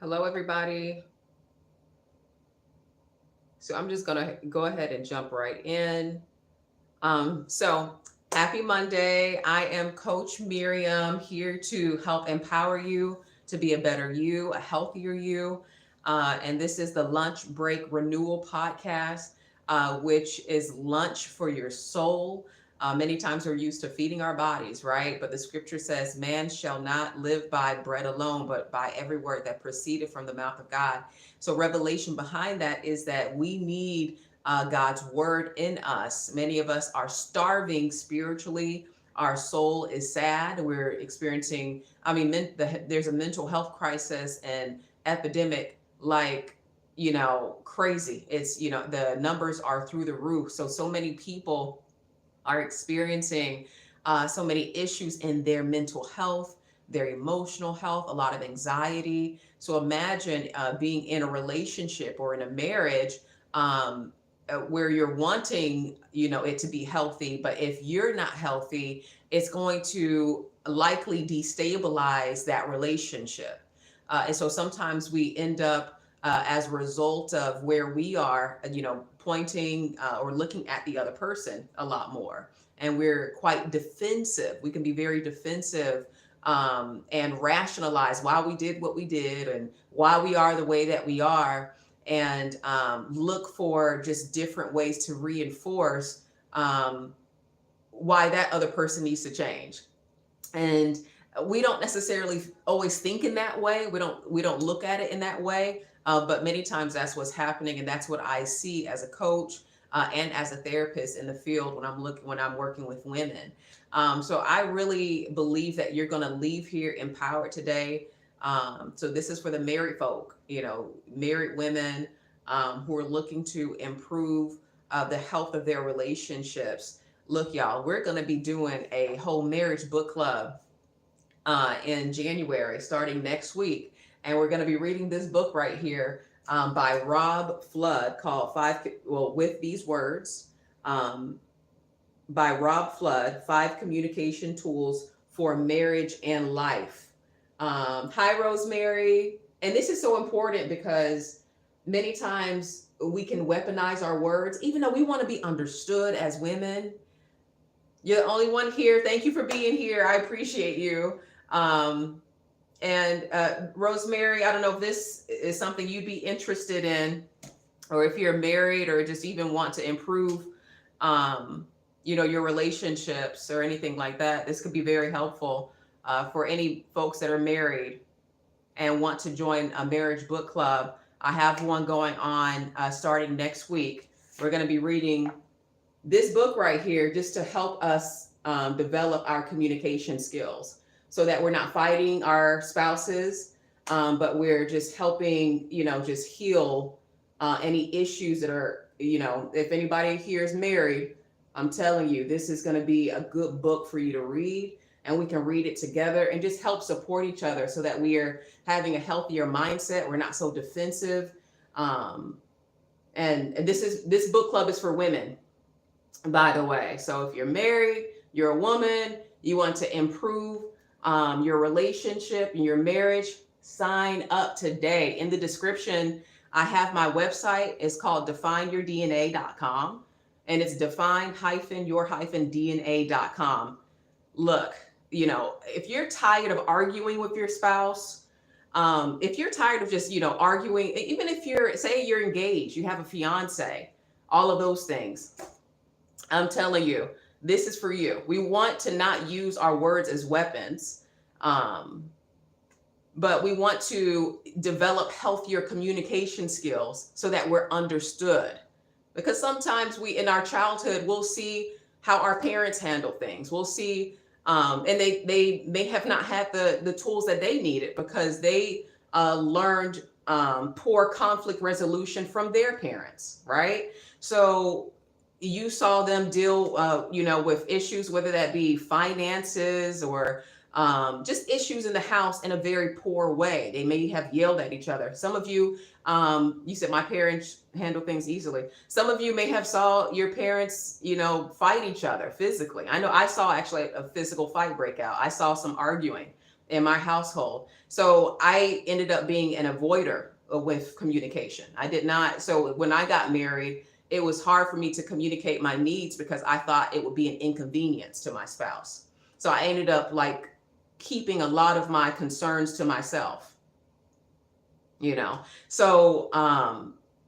Hello, everybody. So I'm just going to go ahead and jump right in. So happy Monday. I am Coach Miriam here to help empower you to be a better you, a healthier you. And this is the Lunch Break Renewal Podcast, which is lunch for your soul. Many times we're used to feeding our bodies, right? But the scripture says, man shall not live by bread alone, but by every word that proceeded from the mouth of God. So, revelation behind that is that we need God's word in us. Many of us are starving spiritually. Our soul is sad. We're experiencing, there's a mental health crisis and epidemic like, crazy. It's, the numbers are through the roof. So many people are experiencing so many issues in their mental health, their emotional health, a lot of anxiety. So imagine being in a relationship or in a marriage where you're wanting, it to be healthy, but if you're not healthy, it's going to likely destabilize that relationship. And so sometimes we end up as a result of where we are, pointing or looking at the other person a lot more. And we're quite defensive. We can be very defensive and rationalize why we did what we did and why we are the way that we are, and look for just different ways to reinforce why that other person needs to change. And we don't necessarily always think in that way. We don't look at it in that way, but many times that's what's happening, and that's what I see as a coach and as a therapist in the field when I'm working with women. So I really believe that you're going to leave here empowered today. So this is for the married folk, married women who are looking to improve the health of their relationships. Look, y'all, we're going to be doing a whole marriage book club in January, starting next week. And we're going to be reading this book right here by Rob Flood called With These Words, um, by Rob Flood, Five Communication Tools for Marriage and Life. Hi, Rosemary. And this is so important because many times we can weaponize our words, even though we want to be understood as women. You're the only one here. Thank you for being here. I appreciate you. Um, and Rosemary, I don't know if this is something you'd be interested in, or if you're married or just even want to improve, um, your relationships or anything like that. This could be very helpful for any folks that are married and want to join a marriage book club. I have one going on starting next week. We're going to be reading this book right here just to help us develop our communication skills so that we're not fighting our spouses, but we're just helping, just heal any issues that are, if anybody here is married, I'm telling you, this is going to be a good book for you to read, and we can read it together and just help support each other so that we are having a healthier mindset. We're not so defensive. Um, and this book club is for women, by the way. So if you're married, you're a woman, you want to improve your relationship and your marriage, sign up today. In the description, I have my website. It's called defineyourdna.com, and it's define-your-dna.com. Look, if you're tired of arguing with your spouse, if you're tired of just, arguing, even if say you're engaged, you have a fiance, all of those things, I'm telling you, this is for you. We want to not use our words as weapons, um, but we want to develop healthier communication skills so that we're understood. Because sometimes in our childhood, we'll see how our parents handle things. We'll see, and they may have not had the tools that they needed because they learned poor conflict resolution from their parents, right? So you saw them deal, with issues, whether that be finances or just issues in the house in a very poor way. They may have yelled at each other. Some of you, you said my parents handle things easily. Some of you may have saw your parents, fight each other physically. I know I saw actually a physical fight break out. I saw some arguing in my household. So I ended up being an avoider with communication. I did not. So when I got married, it was hard for me to communicate my needs because I thought it would be an inconvenience to my spouse. So I ended up like keeping a lot of my concerns to myself, you know. So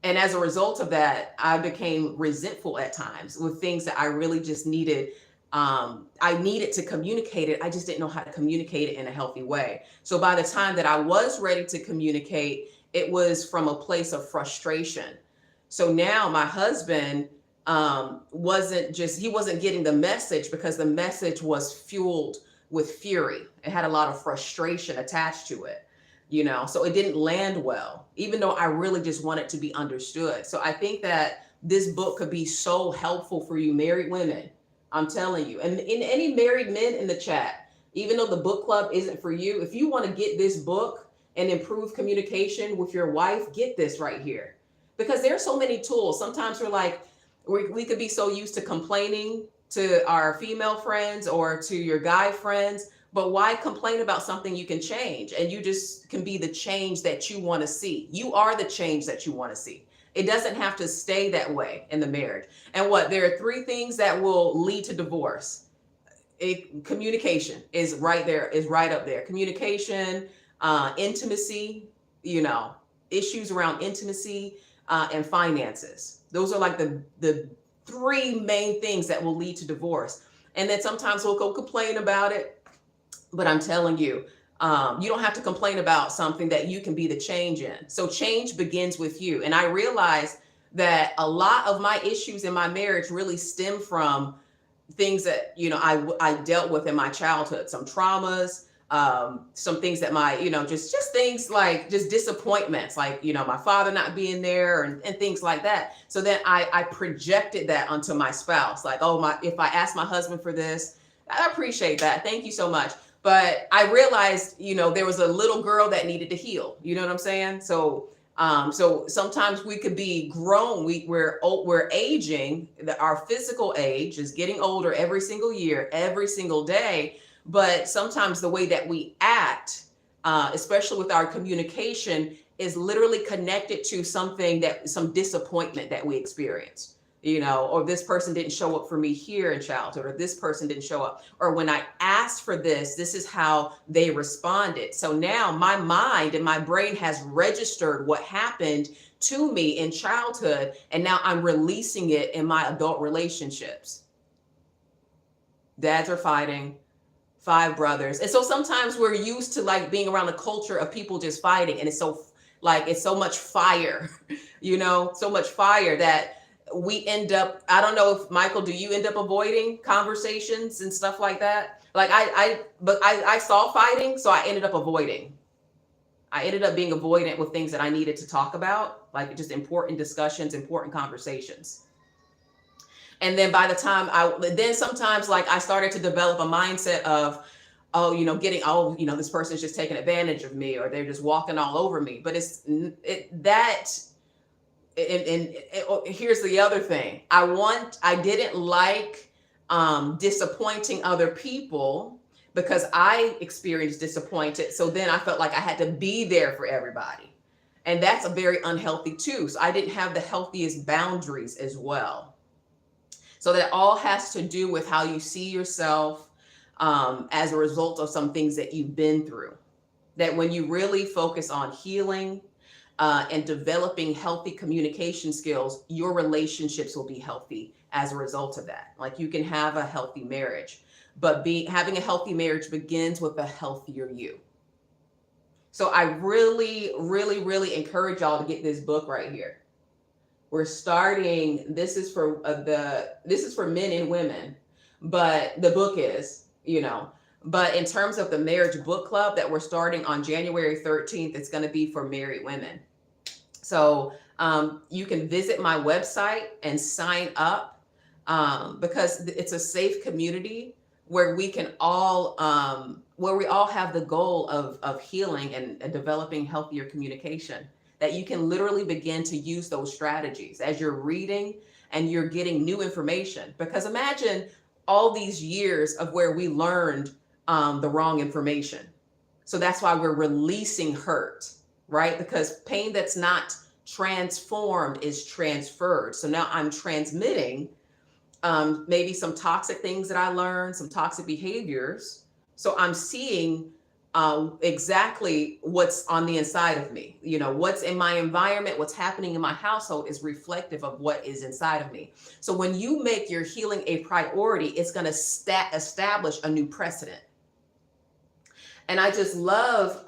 and as a result of that, I became resentful at times with things that I really just needed. I needed to communicate it. I just didn't know how to communicate it in a healthy way. So by the time that I was ready to communicate, it was from a place of frustration. So now my husband he wasn't getting the message because the message was fueled with fury. It had a lot of frustration attached to it, you know, so it didn't land well, even though I really just wanted to be understood. So I think that this book could be so helpful for you married women. I'm telling you, and in any married men in the chat, even though the book club isn't for you, if you want to get this book and improve communication with your wife, get this right here. Because there are so many tools. Sometimes we could be so used to complaining to our female friends or to your guy friends, but why complain about something you can change? And you just can be the change that you want to see. You are the change that you want to see. It doesn't have to stay that way in the marriage. And there are three things that will lead to divorce. Communication is right there, is right up there. Communication, intimacy, you know, issues around intimacy, and finances. Those are like the three main things that will lead to divorce. And then sometimes we'll go complain about it. But I'm telling you, you don't have to complain about something that you can be the change in. So change begins with you. And I realized that a lot of my issues in my marriage really stem from things that, you know, I dealt with in my childhood, some traumas, some things that just things like just disappointments, like, you know, my father not being there and things like that. So then I projected that onto my spouse, like, if I ask my husband for this, I appreciate that. Thank you so much. But I realized, you know, there was a little girl that needed to heal. You know what I'm saying? So sometimes we could be grown. We're aging. Our physical age is getting older every single year, every single day. But sometimes the way that we act, especially with our communication, is literally connected to some disappointment that we experience. You know, or this person didn't show up for me here in childhood, or this person didn't show up, or when I asked for this is how they responded. So now my mind and my brain has registered what happened to me in childhood, and now I'm releasing it in my adult relationships. Dads are fighting, 5 brothers. And so sometimes we're used to like being around a culture of people just fighting, and it's so much fire, you know, so much fire that we end up, I don't know if Michael, do you end up avoiding conversations and stuff like that? Like I saw fighting, so I ended up avoiding. I ended up being avoidant with things that I needed to talk about, like just important discussions, important conversations. And then by the time sometimes like I started to develop a mindset of, this person's just taking advantage of me, or they're just walking all over me. But here's the other thing. I didn't like disappointing other people because I experienced disappointed. So then I felt like I had to be there for everybody. And that's a very unhealthy too. So I didn't have the healthiest boundaries as well. So that all has to do with how you see yourself as a result of some things that you've been through. That when you really focus on healing, and developing healthy communication skills, your relationships will be healthy as a result of that. Like you can have a healthy marriage, but having a healthy marriage begins with a healthier you. So I really, really, really encourage y'all to get this book right here. We're starting, this is for men and women, but the book is, you know, but in terms of the marriage book club that we're starting on January 13th, it's going to be for married women. So you can visit my website and sign up because it's a safe community where we can all, where we all have the goal of healing and developing healthier communication, that you can literally begin to use those strategies as you're reading and you're getting new information. Because imagine all these years of where we learned the wrong information. So that's why we're releasing hurt, right? Because pain that's not transformed is transferred. So now I'm transmitting maybe some toxic things that I learned, some toxic behaviors. So I'm seeing exactly what's on the inside of me. You know, what's in my environment, what's happening in my household is reflective of what is inside of me. So when you make your healing a priority, it's going to establish a new precedent. And I just love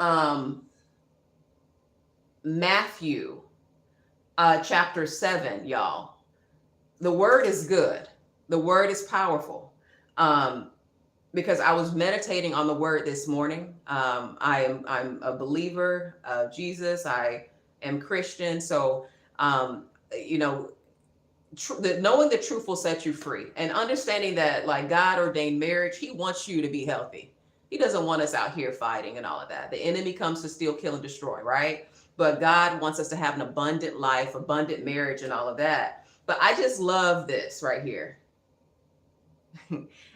Matthew chapter 7, y'all. The word is good. The word is powerful. Because I was meditating on the word this morning. I'm a believer of Jesus. I am Christian. So, you know, knowing the truth will set you free, and understanding that, like, God ordained marriage, he wants you to be healthy. He doesn't want us out here fighting and all of that. The enemy comes to steal, kill, and destroy, right? But God wants us to have an abundant life, abundant marriage, and all of that. But I just love this right here.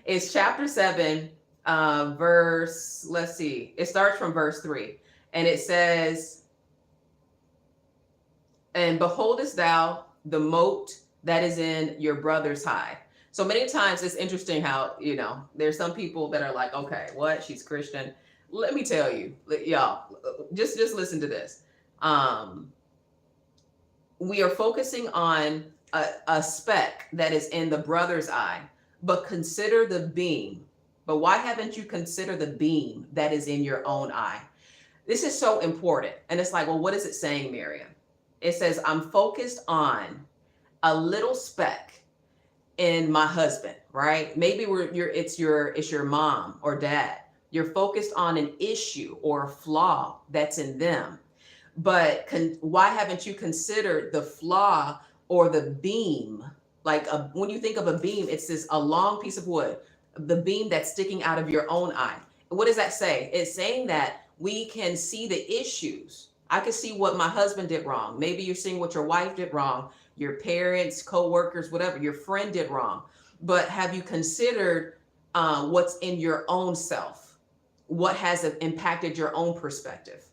It's chapter 7, verse, let's see, it starts from verse 3. And it says, and beholdest thou the mote that is in your brother's hide? So many times it's interesting how, you know, there's some people that are like, okay, what? She's Christian. Let me tell you, y'all, just listen to this. We are focusing on a speck that is in the brother's eye, but consider the beam. But why haven't you considered the beam that is in your own eye? This is so important. And it's like, well, what is it saying, Miriam? It says, I'm focused on a little speck in my husband, right? Maybe it's your mom or dad. You're focused on an issue or a flaw that's in them. But why haven't you considered the flaw or the beam? Like when you think of a beam, it's a long piece of wood, the beam that's sticking out of your own eye. What does that say? It's saying that we can see the issues. I can see what my husband did wrong. Maybe you're seeing what your wife did wrong, your parents, co-workers, whatever, your friend did wrong. But have you considered what's in your own self? What has impacted your own perspective?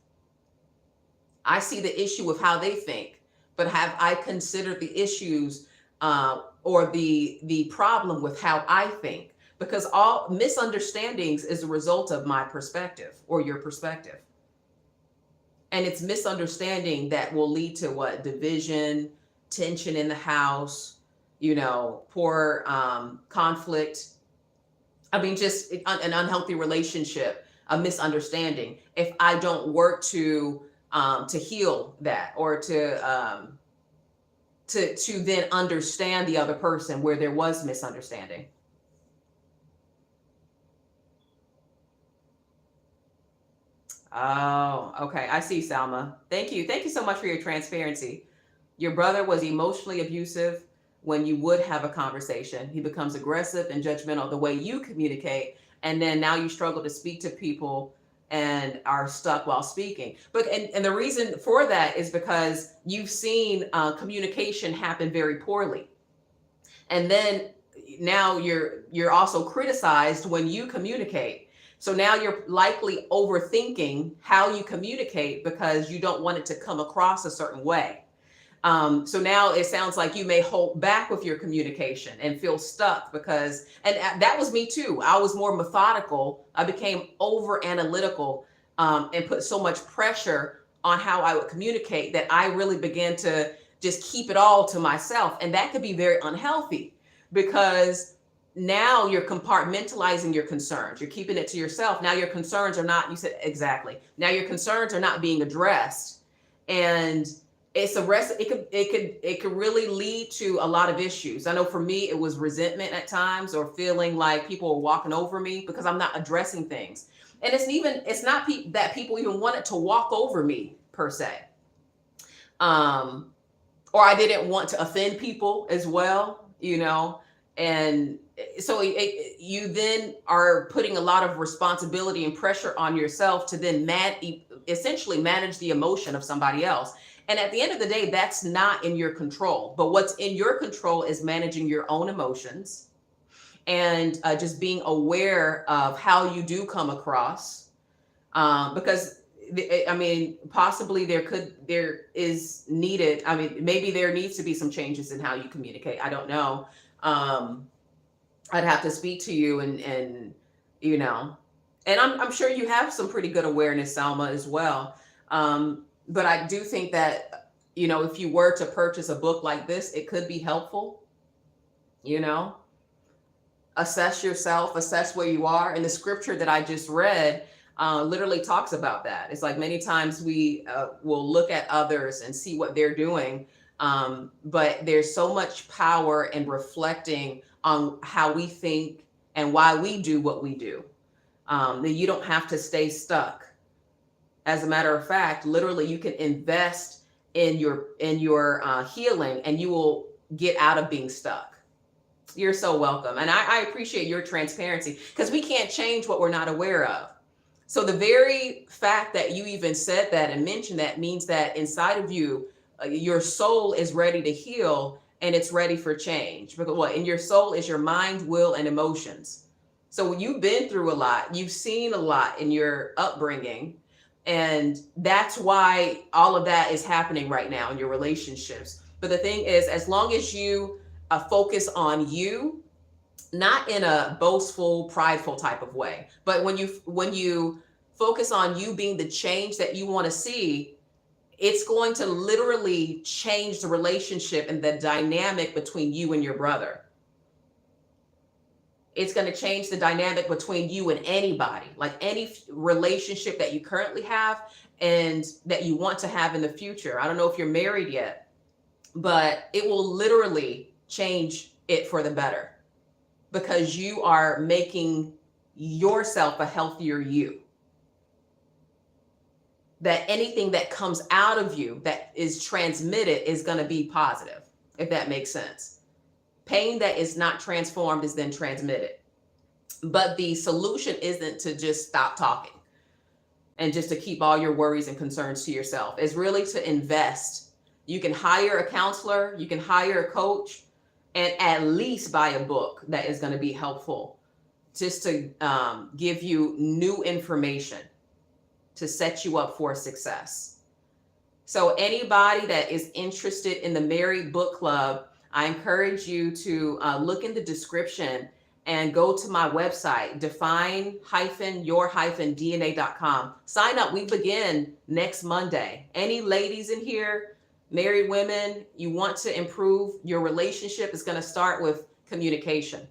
I see the issue with how they think, but have I considered the issues or the problem with how I think? Because all misunderstandings is a result of my perspective or your perspective. And it's misunderstanding that will lead to what? Division, tension in the house, you know, poor conflict. I mean, just an unhealthy relationship, a misunderstanding. If I don't work to heal that, or to then understand the other person where there was misunderstanding. Oh, okay. I see, Salma. Thank you. Thank you so much for your transparency. Your brother was emotionally abusive when you would have a conversation. He becomes aggressive and judgmental the way you communicate. And then now you struggle to speak to people and are stuck while speaking. But and the reason for that is because you've seen communication happen very poorly. And then now you're also criticized when you communicate. So now you're likely overthinking how you communicate because you don't want it to come across a certain way. So now it sounds like you may hold back with your communication and feel stuck because, and that was me too. I was more methodical. I became over analytical and put so much pressure on how I would communicate that I really began to just keep it all to myself. And that could be very unhealthy because now you're compartmentalizing your concerns. You're keeping it to yourself. Now your concerns are not, you said exactly. Now your concerns are not being addressed. And it could really lead to a lot of issues. I know for me, it was resentment at times, or feeling like people are walking over me because I'm not addressing things. And it's not that people even wanted to walk over me per se. Or I didn't want to offend people as well, you know? And so you then are putting a lot of responsibility and pressure on yourself to then essentially manage the emotion of somebody else. And at the end of the day, that's not in your control. But what's in your control is managing your own emotions and just being aware of how you do come across. Because I mean, possibly there is needed. I mean, maybe there needs to be some changes in how you communicate. I don't know. Um, I'd have to speak to you and you know, and I'm sure you have some pretty good awareness, Salma, as well. But I do think that, if you were to purchase a book like this, it could be helpful. You know, assess yourself, assess where you are. And the scripture that I just read literally talks about that. It's like many times we will look at others and see what they're doing, but there's so much power in reflecting on how we think and why we do what we do. That you don't have to stay stuck. As a matter of fact, literally, you can invest in your healing, and you will get out of being stuck. You're so welcome. And I appreciate your transparency, because we can't change what we're not aware of. So the very fact that you even said that and mentioned that means that inside of you, your soul is ready to heal and it's ready for change. Because what in your soul is your mind, will, and emotions. So you've been through a lot, you've seen a lot in your upbringing. And that's why all of that is happening right now in your relationships. But the thing is, as long as you focus on you, not in a boastful, prideful type of way, but when you focus on you being the change that you want to see, it's going to literally change the relationship and the dynamic between you and your brother. It's going to change the dynamic between you and anybody, like any relationship that you currently have and that you want to have in the future. I don't know if you're married yet, but it will literally change it for the better, because you are making yourself a healthier you. That anything that comes out of you that is transmitted is going to be positive, if that makes sense. Pain that is not transformed is then transmitted. But the solution isn't to just stop talking and just to keep all your worries and concerns to yourself. It's really to invest. You can hire a counselor, you can hire a coach, and at least buy a book that is going to be helpful, just to give you new information to set you up for success. So anybody that is interested in the Married Book Club, I encourage you to look in the description and go to my website, define-your-dna.com. Sign up. We begin next Monday. Any ladies in here, married women, you want to improve your relationship, it's going to start with communication.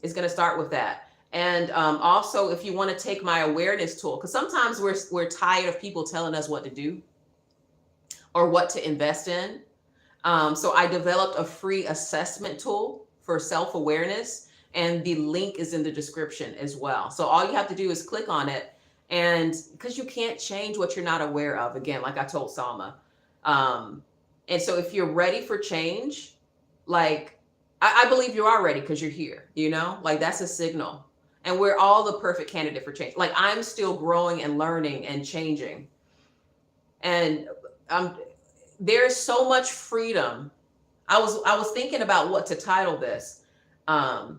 It's going to start with that. And also, if you want to take my awareness tool, because sometimes we're tired of people telling us what to do or what to invest in. So I developed a free assessment tool for self-awareness, and the link is in the description as well. So all you have to do is click on it, and because you can't change what you're not aware of, again, like I told Salma. And so if you're ready for change, like I believe you are ready, because you're here, like that's a signal. And we're all the perfect candidate for change. Like I'm still growing and learning and changing. And there's so much freedom. I was thinking about what to title this. And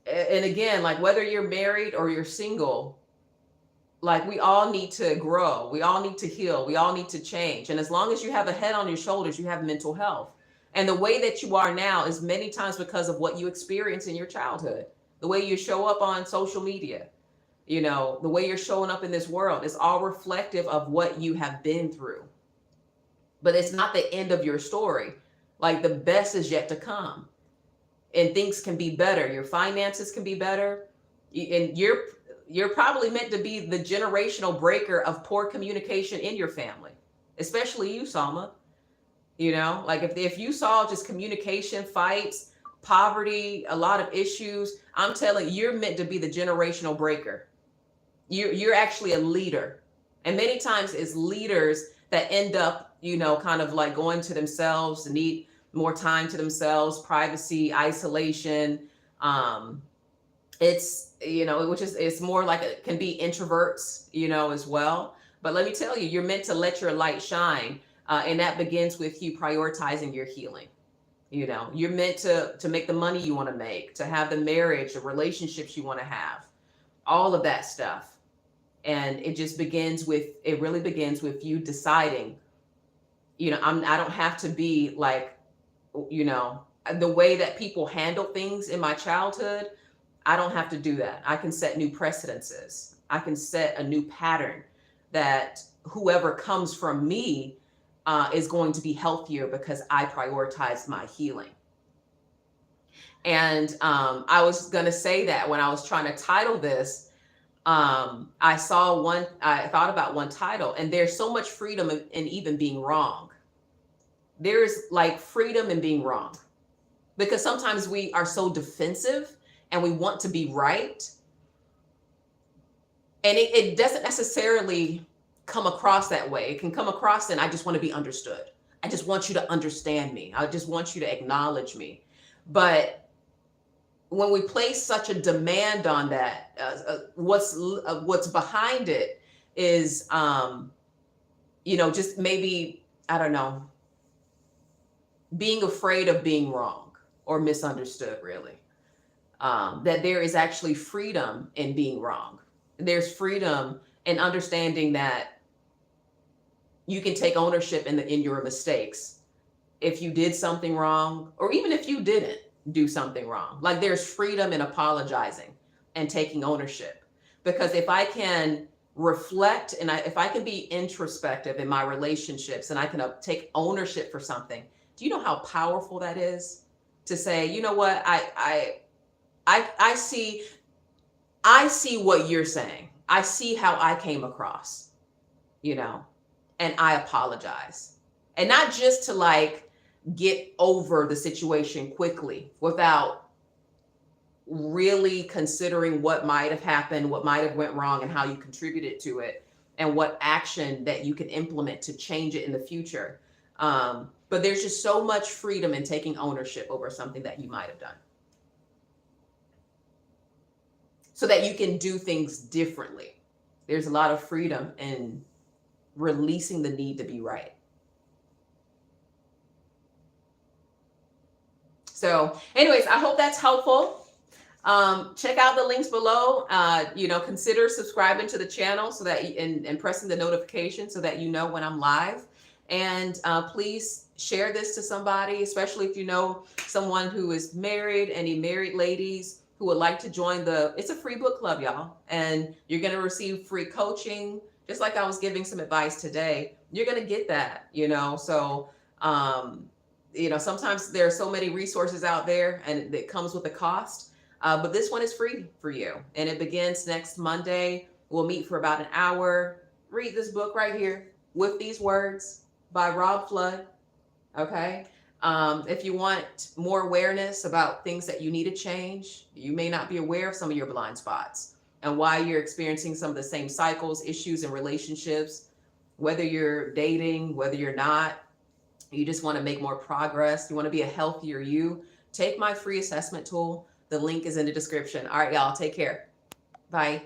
again, like whether you're married or you're single, like we all need to grow. We all need to heal. We all need to change. And as long as you have a head on your shoulders, you have mental health. And the way that you are now is many times because of what you experienced in your childhood. The way you show up on social media, the way you're showing up in this world is all reflective of what you have been through. But it's not the end of your story. Like the best is yet to come. And things can be better. Your finances can be better. And you're probably meant to be the generational breaker of poor communication in your family, especially you, Salma. Like if you saw just communication, fights, poverty, a lot of issues, I'm telling you, you're meant to be the generational breaker. You're actually a leader. And many times it's leaders that end up, kind of like going to themselves, need more time to themselves, privacy, isolation. It's, it's more like it can be introverts, as well. But let me tell you, you're meant to let your light shine. And that begins with you prioritizing your healing. You're meant to make the money you want to make, to have the marriage, the relationships you want to have, all of that stuff. And it really begins with you deciding, I don't have to be like, you know, the way that people handle things in my childhood. I don't have to do that. I can set new precedences. I can set a new pattern that whoever comes from me is going to be healthier because I prioritize my healing. And I was going to say that when I was trying to title this, I thought about one title, and there's so much freedom in even being wrong. There's like freedom in being wrong, because sometimes we are so defensive and we want to be right. And it doesn't necessarily come across that way. It can come across and I just want to be understood. I just want you to understand me. I just want you to acknowledge me. But when we place such a demand on that, what's behind it is, just maybe, I don't know, being afraid of being wrong or misunderstood, really. That there is actually freedom in being wrong. There's freedom in understanding that you can take ownership in your mistakes. If you did something wrong, or even if you didn't do something wrong, like there's freedom in apologizing and taking ownership. Because if I can reflect and if I can be introspective in my relationships and I can take ownership for something, do you know how powerful that is? To say, you know what, I see what you're saying. I see how I came across, and I apologize. And not just to like get over the situation quickly without really considering what might have happened, what might have went wrong, and how you contributed to it, and what action that you can implement to change it in the future. But there's just so much freedom in taking ownership over something that you might have done, so that you can do things differently. There's a lot of freedom in releasing the need to be right. So anyways, I hope that's helpful. Check out the links below. Consider subscribing to the channel so that and pressing the notification so that you know when I'm live. And please share this to somebody, especially if you know someone who is married, any married ladies who would like to join it's a free book club, y'all. And you're going to receive free coaching, just like I was giving some advice today. You're going to get that, so, sometimes there are so many resources out there and it comes with a cost. But this one is free for you. And it begins next Monday. We'll meet for about an hour. Read this book right here, With These Words by Rob Flood. Okay. If you want more awareness about things that you need to change, you may not be aware of some of your blind spots and why you're experiencing some of the same cycles, issues, and relationships, whether you're dating, whether you're not, you just want to make more progress. You want to be a healthier you. Take my free assessment tool. The link is in the description. All right, y'all, take care. Bye.